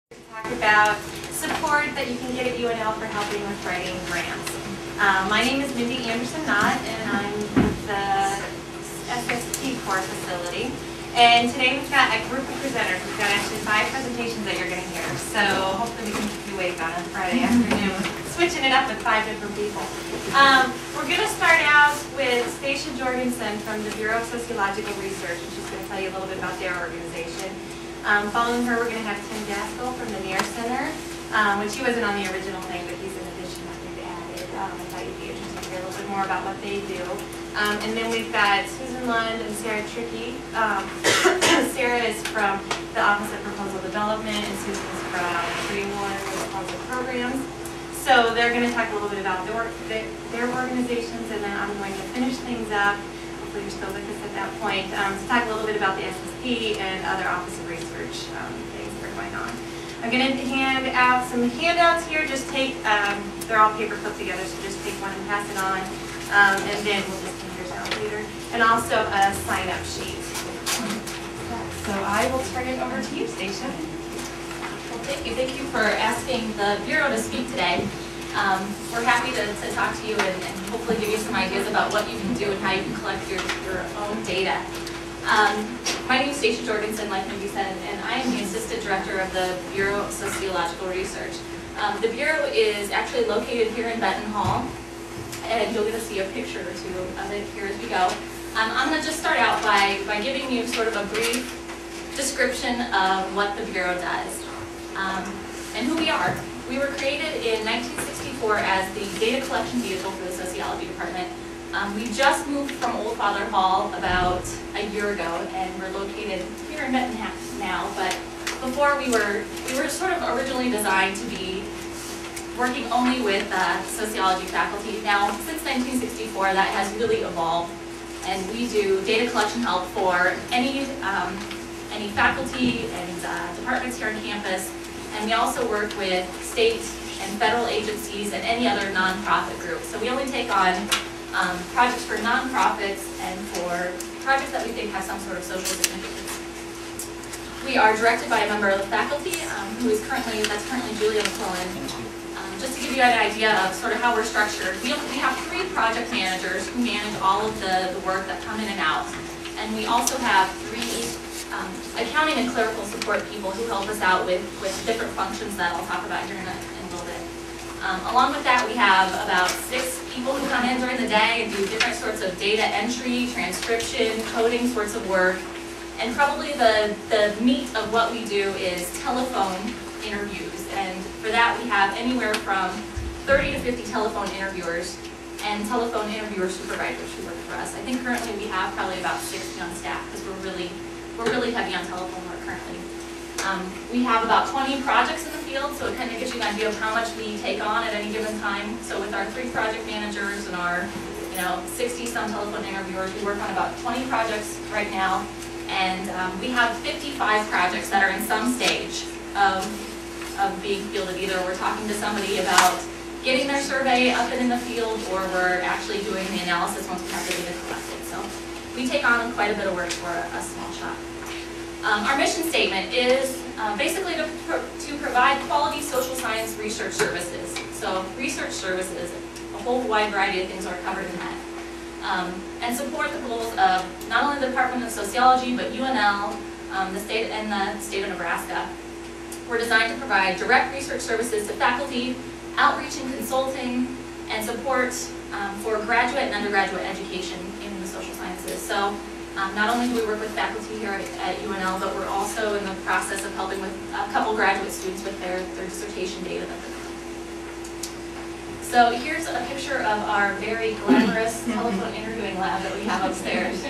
Talk about support that you can get at UNL for helping with writing grants. My name is Mindy Anderson-Knott, and I'm with the SST core facility. And today we've got a group of presenters. We've got actually 5 presentations that you're going to hear. So hopefully we can keep you awake on a Friday afternoon, switching it up with 5 different people. We're going to start out with Stacia Jorgensen from the Bureau of Sociological Research, and she's going to tell you a little bit about their organization. Following her, we're going to have Tim Gaskell from the NEAR Center. When she wasn't on the original thing, but he's an addition that we've added. I thought you'd be interested to hear a little bit more about what they do. And then we've got Susan Lund and Sarah Trickey. Sarah is from the Office of Proposal Development, and Susan's from Pre-Award Proposal Programs. So they're going to talk a little bit about their organizations, and then I'm going to finish things up. Hopefully you're still with us at that point, to talk a little bit about the SSP and other Office of Research things that are going on. I'm going to hand out some handouts here. Just take, they're all paper clipped together, so just take one and pass it on, and then we'll just hand yours out later. And also a sign-up sheet. So I will turn it over to you, Stacia. Well, thank you. Thank you for asking the Bureau to speak today. We're happy to talk to you and hopefully give you some ideas about what you can do and how you can collect your own data. My name is Stacia Jorgensen, like Mindy said, and I am the Assistant Director of the Bureau of Sociological Research. The Bureau is actually located here in Benton Hall, and you'll get to see a picture or two of it here as we go. I'm going to just start out by giving you sort of a brief description of what the Bureau does and who we are. We were created in 1964 as the data collection vehicle for the Sociology Department. We just moved from Old Father Hall about a year ago, and we're located here in Benton now. But before we were sort of originally designed to be working only with sociology faculty. Now, since 1964, that has really evolved, and we do data collection help for any faculty and departments here on campus. And we also work with state and federal agencies and any other nonprofit groups. So we only take on projects for nonprofits and for projects that we think have some sort of social significance. We are directed by a member of the faculty that's currently Julia McClellan. Just to give you an idea of sort of how we're structured, we have 3 project managers who manage all of the work that come in and out. And we also have 3 accounting and clerical support people who help us out with different functions that I'll talk about here in a little bit. Along with that, we have about 6 people who come in during the day and do different sorts of data entry, transcription, coding sorts of work. And probably the meat of what we do is telephone interviews. And for that, we have anywhere from 30 to 50 telephone interviewers and telephone interviewer supervisors who work for us. I think currently we have probably about 60 on staff because we're really heavy on telephone work currently. We have about 20 projects in the field, so it kind of gives you an idea of how much we take on at any given time. So with our 3 project managers and our 60-some telephone interviewers, we work on about 20 projects right now. And we have 55 projects that are in some stage of being fielded. Either we're talking to somebody about getting their survey up and in the field, or we're actually doing the analysis once we have the data collected. So we take on quite a bit of work for a small shop. Our mission statement is basically to provide quality social science research services. So research services, a whole wide variety of things are covered in that. And support the goals of not only the Department of Sociology, but UNL, the state of Nebraska. We're designed to provide direct research services to faculty, outreach and consulting, and support for graduate and undergraduate education in the social sciences. So not only do we work with faculty here at UNL, but we're also in the process of helping with a couple graduate students with their dissertation data that they're collecting. So here's a picture of our very glamorous telephone interviewing lab that we have upstairs.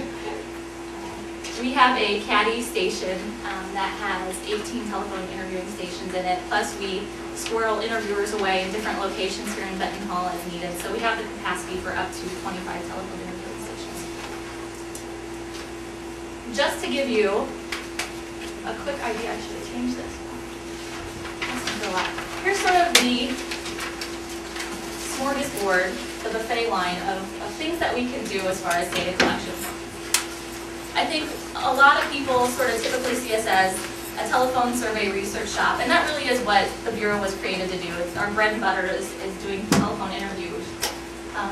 We have a caddy station that has 18 telephone interviewing stations in it, plus we squirrel interviewers away in different locations here in Benton Hall as needed. So we have the capacity for up to 25 telephone interviewing stations. Just to give you a quick idea, I should have changed this. Here's sort of the smorgasbord, the buffet line of things that we can do as far as data collection. I think a lot of people sort of typically see us as a telephone survey research shop, and that really is what the Bureau was created to do. It's our bread and butter is doing telephone interviews.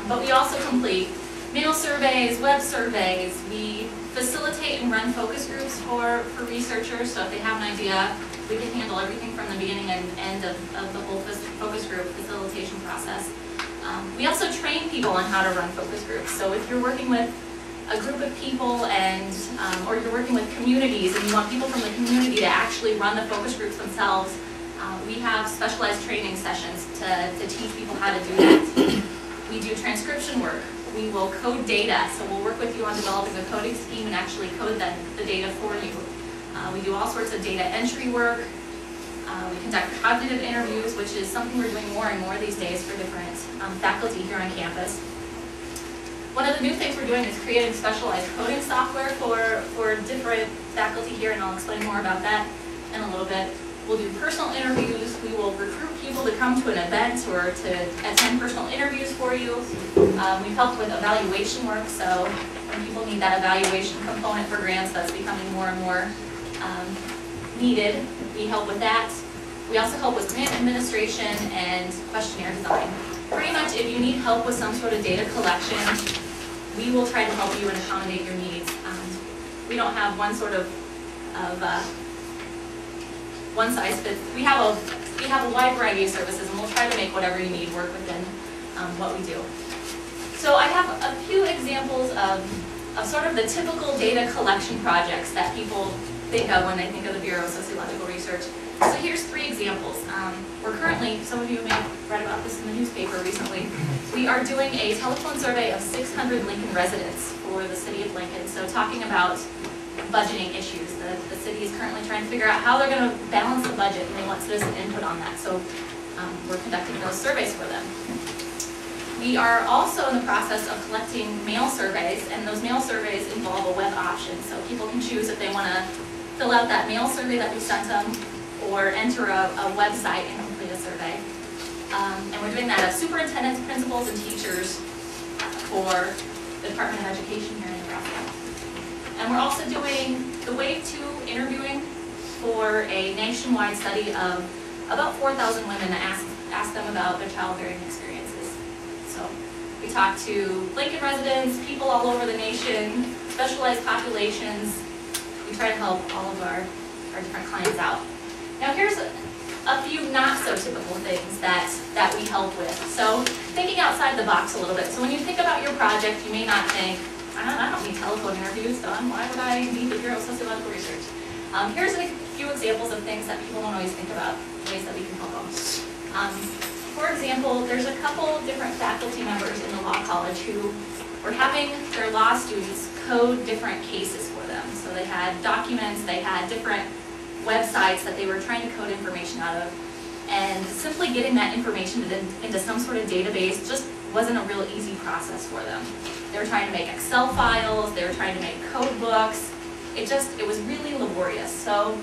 But we also complete mail surveys, web surveys. We facilitate and run focus groups for researchers, so if they have an idea, we can handle everything from the beginning and end of the whole focus group facilitation process. We also train people on how to run focus groups, so if you're working with a group of people and, or you're working with communities and you want people from the community to actually run the focus groups themselves, we have specialized training sessions to teach people how to do that. We do transcription work. We will code data, so we'll work with you on developing a coding scheme and actually code the data for you. We do all sorts of data entry work. We conduct cognitive interviews, which is something we're doing more and more these days for different faculty here on campus. One of the new things we're doing is creating specialized coding software for different faculty here, and I'll explain more about that in a little bit. We'll do personal interviews. We will recruit people to come to an event or to attend personal interviews for you. We've helped with evaluation work, so when people need that evaluation component for grants, that's becoming more and more needed. We help with that. We also help with grant administration and questionnaire design. Pretty much if you need help with some sort of data collection, we will try to help you and accommodate your needs. We don't have one sort of one size fits. We have a wide variety of services, and we'll try to make whatever you need work within what we do. So I have a few examples of sort of the typical data collection projects that people think of when they think of the Bureau of Sociological Research. So here's 3 examples. We're currently, some of you may have read about this in the newspaper recently, we are doing a telephone survey of 600 Lincoln residents for the city of Lincoln. So talking about budgeting issues. The city is currently trying to figure out how they're going to balance the budget, and they want citizen input on that. So we're conducting those surveys for them. We are also in the process of collecting mail surveys, and those mail surveys involve a web option. So people can choose if they want to fill out that mail survey that we sent them, or enter a website and complete a survey. And we're doing that of superintendents, principals, and teachers for the Department of Education here in Nebraska. And we're also doing the Wave 2 interviewing for a nationwide study of about 4,000 women to ask them about their childbearing experiences. So we talk to Lincoln residents, people all over the nation, specialized populations. We try to help all of our different clients out. Now here's a few not so typical things that we help with. So thinking outside the box a little bit. So when you think about your project, you may not think, I don't need telephone interviews done. Why would I need the Bureau of Sociological Research? Here's a few examples of things that people don't always think about, ways that we can help them. For example, there's a couple different faculty members in the law college who were having their law students code different cases for them. So they had documents, they had different websites that they were trying to code information out of. And simply getting that information into some sort of database just wasn't a real easy process for them. They were trying to make Excel files, they were trying to make code books. It was really laborious. So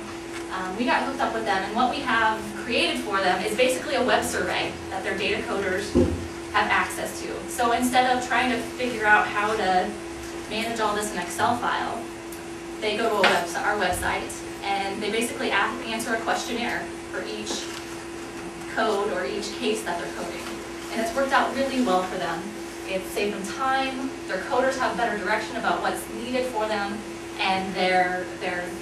we got hooked up with them, and what we have created for them is basically a web survey that their data coders have access to. So instead of trying to figure out how to manage all this in Excel file, they go to our website, and they basically answer a questionnaire for each code or each case that they're coding. And it's worked out really well for them. It's saved them time, their coders have better direction about what's needed for them, and their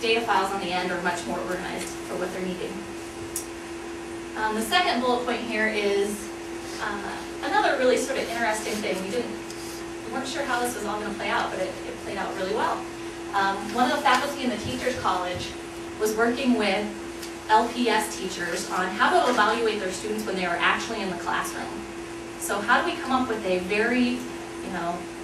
data files on the end are much more organized for what they're needing. The second bullet point here is another really sort of interesting thing. We weren't sure how this was all going to play out, but it played out really well. One of the faculty in the Teachers College was working with LPS teachers on how to evaluate their students when they were actually in the classroom. So how do we come up with a very,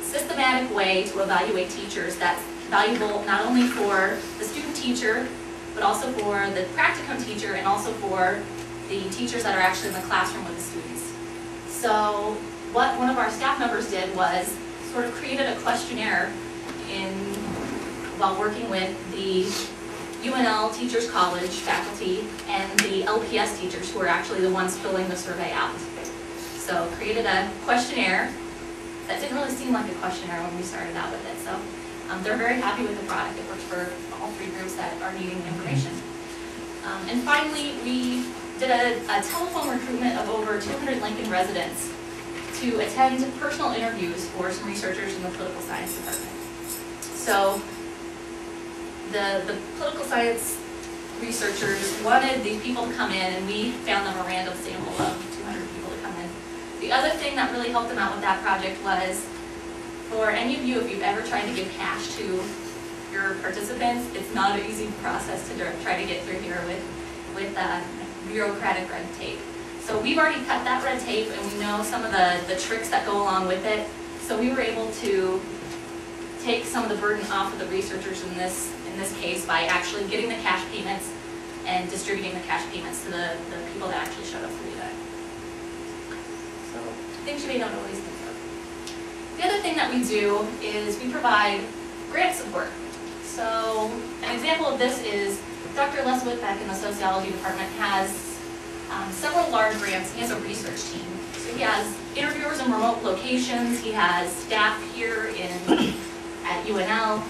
systematic way to evaluate teachers that's valuable not only for the student teacher, but also for the practicum teacher and also for the teachers that are actually in the classroom with the students. So what one of our staff members did was sort of created a questionnaire while working with the UNL Teachers College faculty and the LPS teachers who are actually the ones filling the survey out. So created a questionnaire that didn't really seem like a questionnaire when we started out with it. So they're very happy with the product. It works for all 3 groups that are needing the information. And finally, we did a telephone recruitment of over 200 Lincoln residents to attend personal interviews for some researchers in the political science department. So the political science researchers wanted these people to come in, and we found them a random sample of 200 people to come in. The other thing that really helped them out with that project was, for any of you, if you've ever tried to give cash to your participants, it's not an easy process to try to get through here with bureaucratic red tape. So we've already cut that red tape, and we know some of the tricks that go along with it. So we were able to take some of the burden off of the researchers in this case by actually getting the cash payments and distributing the cash payments to the people that actually showed up for the event. So things you may not always think of. The other thing that we do is we provide grant support. So an example of this is Dr. Les Whitbeck in the sociology department has several large grants. He has a research team. So he has interviewers in remote locations. He has staff here at UNL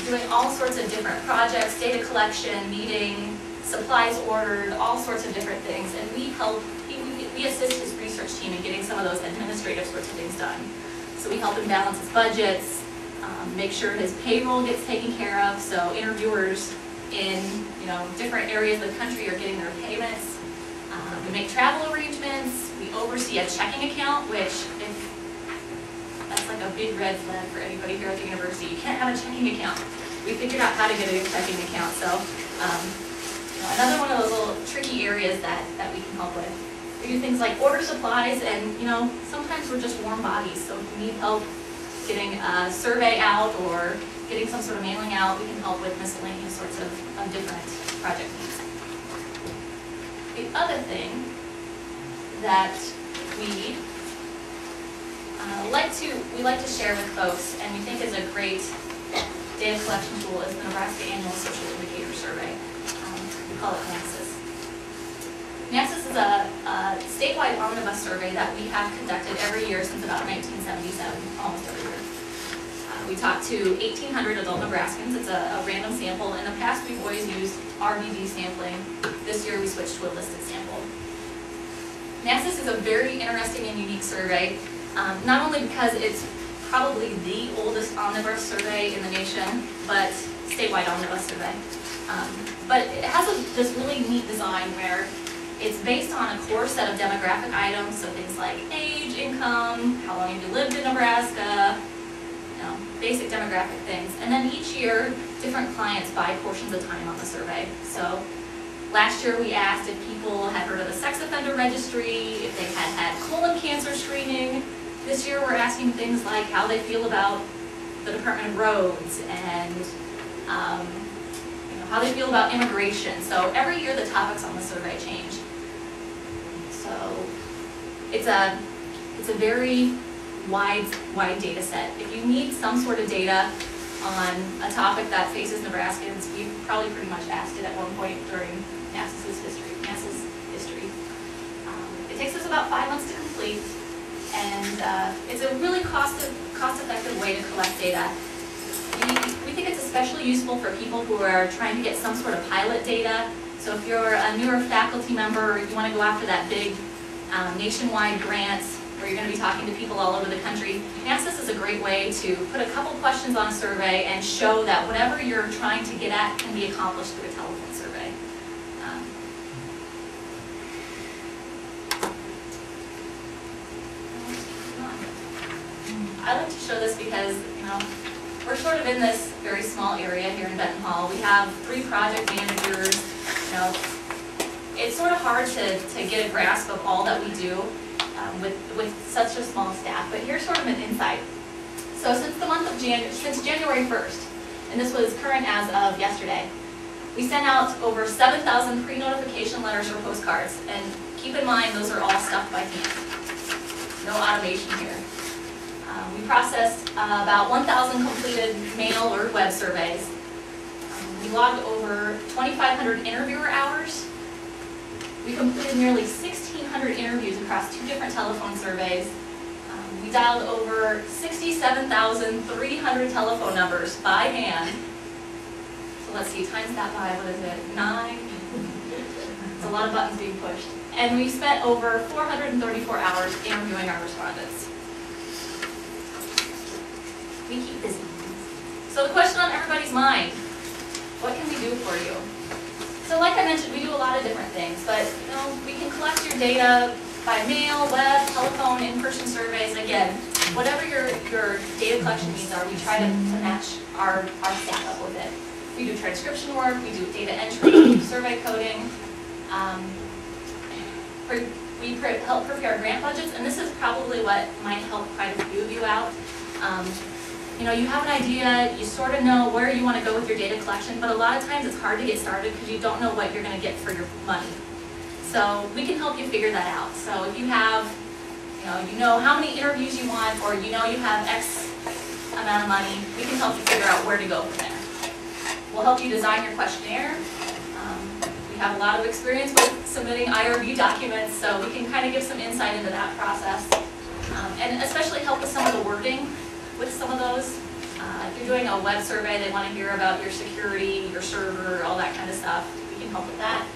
doing all sorts of different projects, data collection, meeting, supplies ordered, all sorts of different things. And we assist his research team in getting some of those administrative sorts of things done. So we help him balance his budgets, make sure his payroll gets taken care of, so interviewers in different areas of the country are getting their payments. We make travel arrangements. We oversee a checking account, which that's like a big red flag for anybody here at the university. You can't have a checking account. We figured out how to get a checking account. So another one of those little tricky areas that we can help with. We do things like order supplies, and sometimes we're just warm bodies. So if you need help getting a survey out or getting some sort of mailing out, we can help with miscellaneous sorts of different project needs. The other thing that we like to share with folks, and we think is a great data collection tool, is the Nebraska Annual Social Indicator Survey. We call it NASIS. NASIS is a statewide omnibus survey that we have conducted every year since about 1977, almost every year. We talked to 1,800 adult Nebraskans. It's a random sample. In the past, we've always used RVD sampling. This year, we switched to a listed sample. NASIS is a very interesting and unique survey, not only because it's probably the oldest omnibus survey in the nation, but statewide omnibus survey. But it has this really neat design where it's based on a core set of demographic items, so things like age, income, how long have you lived in Nebraska, basic demographic things. And then each year, different clients buy portions of time on the survey. So last year we asked if people had heard of the sex offender registry, if they had had colon cancer screening. This year we're asking things like how they feel about the Department of Roads and how they feel about immigration. So every year the topics on the survey change. So it's a very wide data set. If you need some sort of data on a topic that faces Nebraskans, we've probably pretty much asked it at one point during NASA's history. It takes us about 5 months to complete, and it's a really cost-effective way to collect data. We think it's especially useful for people who are trying to get some sort of pilot data. So if you're a newer faculty member, you want to go after that big nationwide grant where you're going to be talking to people all over the country, NASIS is a great way to put a couple questions on a survey and show that whatever you're trying to get at can be accomplished through a telephone survey. I like to show this because, we're sort of in this very small area here in Benton Hall. We have 3 project managers. It's sort of hard to get a grasp of all that we do with such a small staff, but here's sort of an insight. So since January 1st, and this was current as of yesterday, we sent out over 7,000 pre-notification letters or postcards, and keep in mind those are all stuffed by hand. No automation here. We processed about 1,000 completed mail or web surveys. We logged over 2,500 interviewer hours. We completed nearly 1,600 interviews across 2 different telephone surveys. We dialed over 67,300 telephone numbers by hand. So let's see, times that by, what is it, 9? lot of buttons being pushed. And we spent over 434 hours interviewing our respondents. We keep busy. So the question on everybody's mind, what can we do for you? So like I mentioned, we do a lot of different things, but we can collect your data by mail, web, telephone, in-person surveys. Again, whatever your data collection needs are, we try to match our staff up with it. We do transcription work, we do data entry, we do survey coding. We help prepare grant budgets, and this is probably what might help quite a few of you out. You have an idea, you sort of know where you want to go with your data collection, but a lot of times it's hard to get started because you don't know what you're going to get for your money. So we can help you figure that out. So if you have, you know how many interviews you want, or you have X amount of money, we can help you figure out where to go from there. We'll help you design your questionnaire. We have a lot of experience with submitting IRB documents, so we can kind of give some insight into that process. And especially help with some of the wording with some of those. If you're doing a web survey, they want to hear about your security, your server, all that kind of stuff. We can help with that.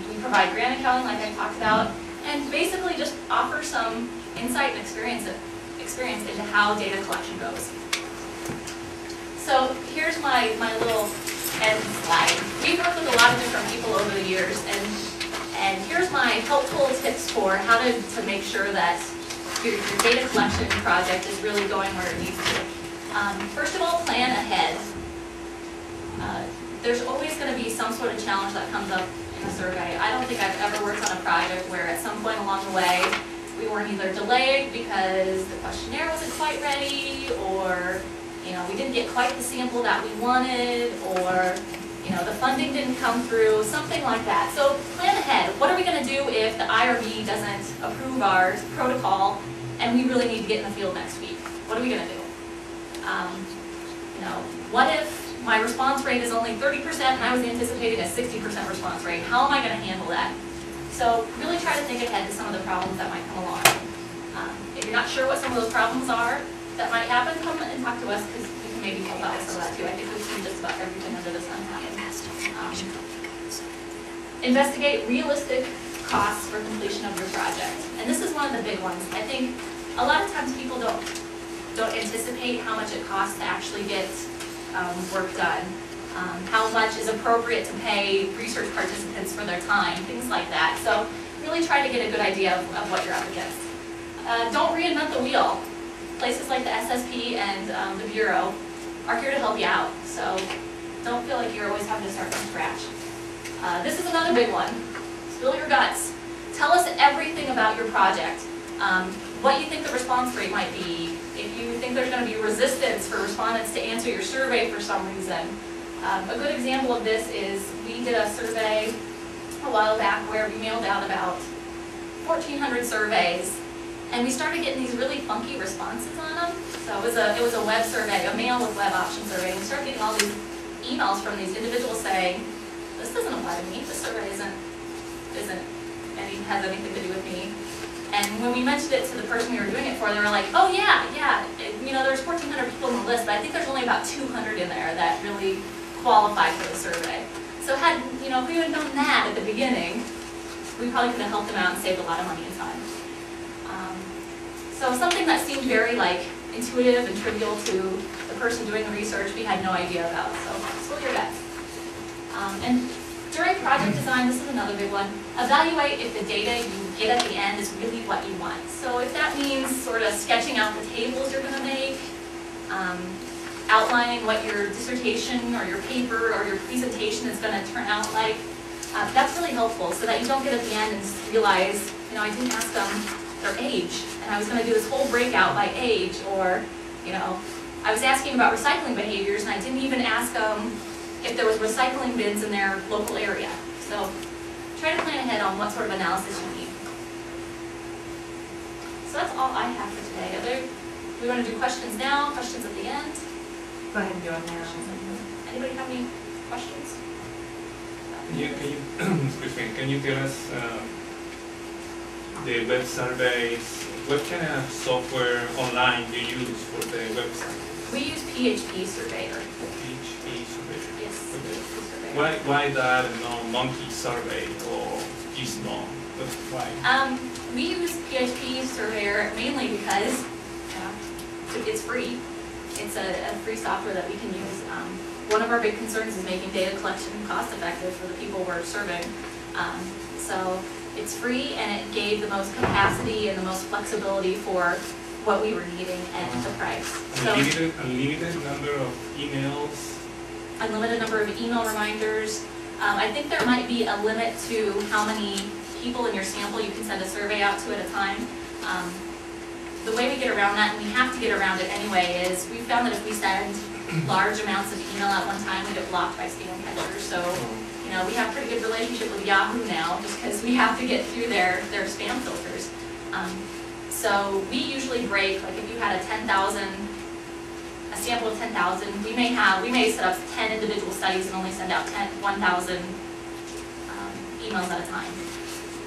We provide grant accounting, like I talked about, and basically just offer some insight and experience into how data collection goes. So here's my little end slide. We've worked with a lot of different people over the years, and here's my helpful tips for how to make sure that your data collection project is really going where it needs to. First of all, plan ahead. There's always going to be some sort of challenge that comes up in a survey. I don't think I've ever worked on a project where at some point along the way we weren't either delayed because the questionnaire wasn't quite ready, or we didn't get quite the sample that we wanted, or the funding didn't come through, something like that. So plan ahead. What are we going to do if the IRB doesn't approve our protocol and we really need to get in the field next week? What are we going to do? What if my response rate is only 30% and I was anticipating a 60% response rate? How am I going to handle that? So really try to think ahead to some of the problems that might come along. If you're not sure what some of those problems are that might happen, come and talk to us, because we can maybe help out with some of that too. I think we've seen just about everything under the sun happen. Investigate realistic costs for completion of your project. And this is one of the big ones. I think a lot of times people don't anticipate how much it costs to actually get work done. How much is appropriate to pay research participants for their time, things like that. So really try to get a good idea of what you're up against. Don't reinvent the wheel. Places like the SSP and the Bureau are here to help you out. So don't feel like you're always having to start from scratch. This is another big one. Spill your guts. Tell us everything about your project. What you think the response rate might be. If you think there's going to be resistance for respondents to answer your survey for some reason. A good example of this is we did a survey a while back where we mailed out about 1,400 surveys, and we started getting these really funky responses on them. So it was a web survey, a mail with web option survey, and we started getting all these emails from these individuals saying, "This doesn't apply to me. This survey has anything to do with me." And when we mentioned it to the person we were doing it for, they were like, "Oh yeah, there's 1,400 people on the list, but I think there's only about 200 in there that really qualify for the survey." So if we had known that at the beginning, we probably could have helped them out and saved a lot of money and time. So something that seemed very intuitive and trivial to the person doing the research, we had no idea about. So spill your guts. And during project design, this is another big one. Evaluate if the data you get at the end is really what you want. So if that means sort of sketching out the tables you're going to make, outlining what your dissertation or your paper or your presentation is going to turn out like, that's really helpful, so that you don't get at the end and realize, I didn't ask them their age, and I was going to do this whole breakout by age, or, I was asking about recycling behaviors and I didn't even ask them if there was recycling bins in their local area. So try to plan ahead on what sort of analysis you need. So that's all I have for today. We want to do questions now, questions at the end. Go ahead and do it now. Anybody have any questions? Can you tell us the web surveys, what kind of software online do you use for the website? We use PHP Surveyor. PHP Surveyor. Yes, Okay. PHP Surveyor. Why that and not monkey survey or Gizmo? That's why. We use PHP Surveyor mainly because it's free. It's a free software that we can use. One of our big concerns is making data collection cost effective for the people we're serving. So it's free and it gave the most capacity and the most flexibility for what we were needing and the price. So Unlimited number of emails. unlimited number of email reminders. I think there might be a limit to how many people in your sample you can send a survey out to at a time. The way we get around that, and we have to get around it anyway, is we found that if we send large amounts of email at one time, we get blocked by spam catchers. So, you know, we have a pretty good relationship with Yahoo now, just because we have to get through their spam filters. So we usually break, like if you had a sample of 10,000, we may set up 10 individual studies and only send out 1,000 emails at a time.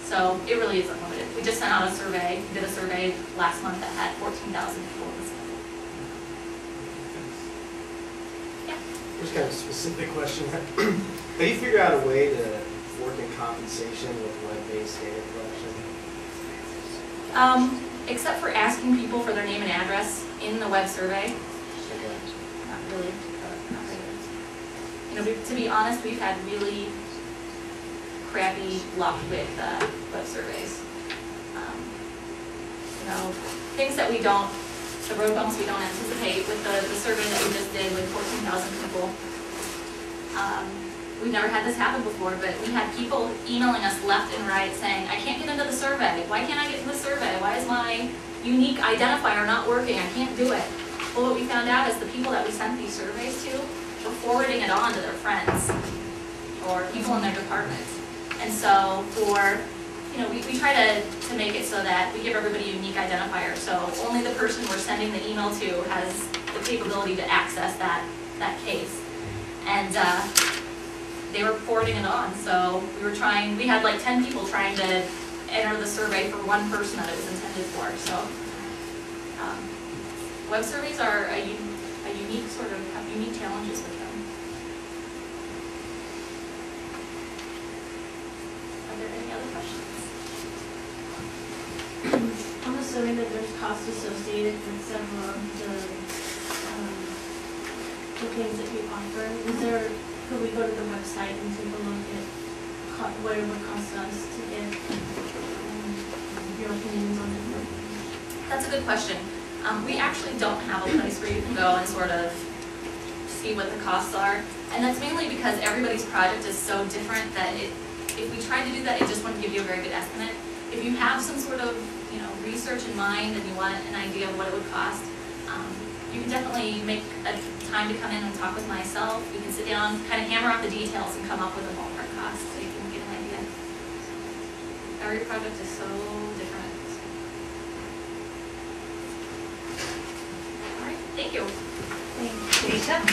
So it really is unlimited. We just sent out a survey, did a survey last month that had 14,000 people in the sample. Yeah. Just kind of a specific question. Have you figured out a way to work in compensation with web-based data collection? Except for asking people for their name and address in the web survey. Okay. Not really. Not really. You know, to be honest, we've had really crappy luck with web surveys. You know, things that we don't, the road bumps we don't anticipate with the survey that we just did with 14,000 people. We've never had this happen before, but we had people emailing us left and right saying, I can't get into the survey. Why can't I get into the survey? Why is my unique identifier not working? I can't do it. Well, what we found out is the people that we sent these surveys to were forwarding it on to their friends or people in their department. And so we try to make it so that we give everybody a unique identifier. So only the person we're sending the email to has the capability to access that case. And they were forwarding it on. So we had like 10 people trying to enter the survey for one person that it was intended for. So web surveys are a unique sort of, have unique challenges with them. Are there any other questions? I'm assuming that there's cost associated with several of the things that you offer. Could we go to the website and take a look at what it would cost us to get your opinions on it? That's a good question. We actually don't have a place where you can go and sort of see what the costs are. And that's mainly because everybody's project is so different that if we tried to do that, it just wouldn't give you a very good estimate. If you have some sort of research in mind and you want an idea of what it would cost, you can definitely make a time to come in and talk with myself. We can sit down, kind of hammer out the details and come up with a ballpark cost so you can get an idea. Every project is so different. All right, thank you. Lisa?